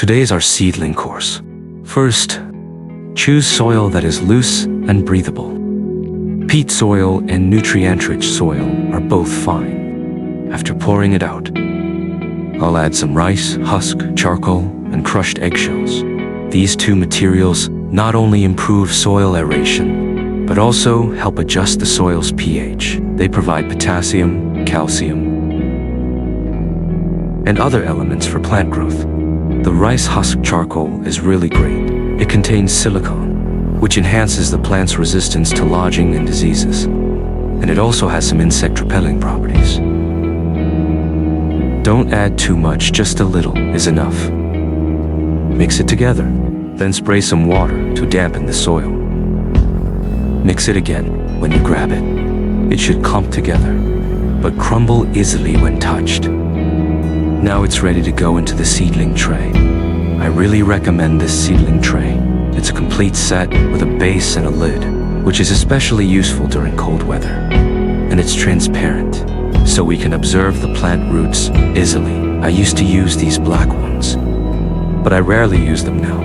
Today is our seedling course. First, choose soil that is loose and breathable. Peat soil and nutrient-rich soil are both fine. After pouring it out, I'll add some rice, husk, charcoal, and crushed eggshells. These two materials not only improve soil aeration, but also help adjust the soil's pH. They provide potassium, calcium, and other elements for plant growth. The rice husk charcoal is really great. It contains silicon, which enhances the plant's resistance to lodging and diseases. And it also has some insect-repelling properties. Don't add too much, just a little is enough. Mix it together, then spray some water to dampen the soil. Mix it again. When you grab it, it should clump together, but crumble easily when touched. Now it's ready to go into the seedling tray. I really recommend this seedling tray. It's a complete set with a base and a lid, which is especially useful during cold weather. And it's transparent, so we can observe the plant roots easily. I used to use these black ones, but I rarely use them now.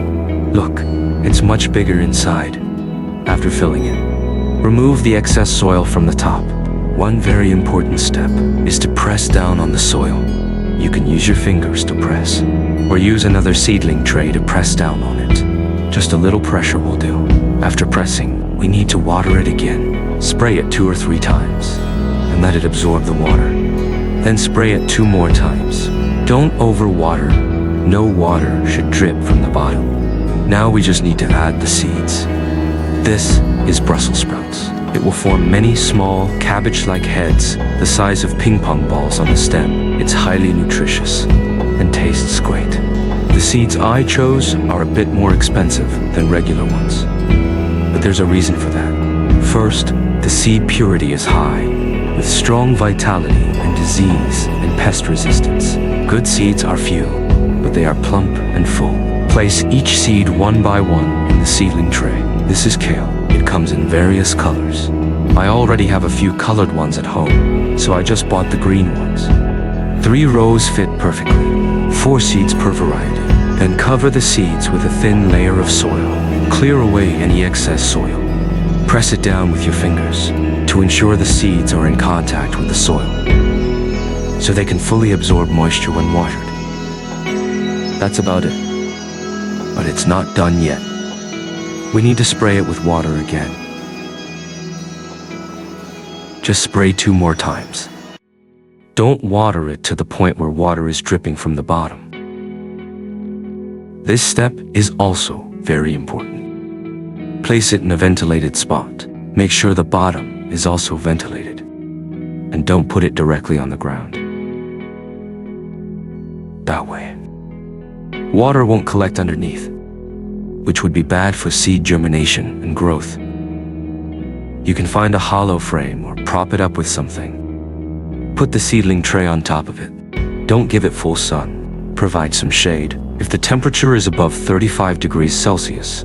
Look, it's much bigger inside. After filling it, remove the excess soil from the top. One very important step is to press down on the soil. You can use your fingers to press, or use another seedling tray to press down on it. Just a little pressure will do. After pressing, we need to water it again. Spray it 2 or 3 times, and let it absorb the water. Then spray it 2 more times. Don't overwater. No water should drip from the bottom. Now we just need to add the seeds. This is Brussels sprouts. It will form many small, cabbage-like heads, the size of ping-pong balls on the stem. It's highly nutritious and tastes great. The seeds I chose are a bit more expensive than regular ones, but there's a reason for that. First, the seed purity is high, with strong vitality and disease and pest resistance. Good seeds are few, but they are plump and full. Place each seed one by one in the seedling tray. This is kale. It comes in various colors. I already have a few colored ones at home, so I just bought the green ones. 3 rows fit perfectly, 4 seeds per variety. Then cover the seeds with a thin layer of soil. Clear away any excess soil. Press it down with your fingers to ensure the seeds are in contact with the soil, so they can fully absorb moisture when watered. That's about it. But it's not done yet. We need to spray it with water again. Just spray 2 more times. Don't water it to the point where water is dripping from the bottom. This step is also very important. Place it in a ventilated spot. Make sure the bottom is also ventilated. And don't put it directly on the ground. That way, water won't collect underneath, which would be bad for seed germination and growth. You can find a hollow frame or prop it up with something. Put the seedling tray on top of it. Don't give it full sun. Provide some shade. If the temperature is above 35 degrees Celsius,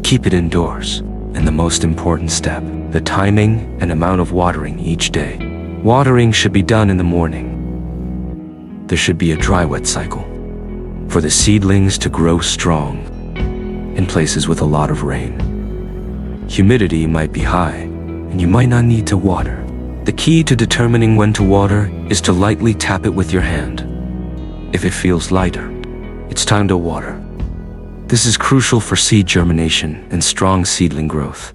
keep it indoors. And the most important step, the timing and amount of watering each day. Watering should be done in the morning. There should be a dry-wet cycle for the seedlings to grow strong in places with a lot of rain. Humidity might be high, and you might not need to water. The key to determining when to water is to lightly tap it with your hand. If it feels lighter, it's time to water. This is crucial for seed germination and strong seedling growth.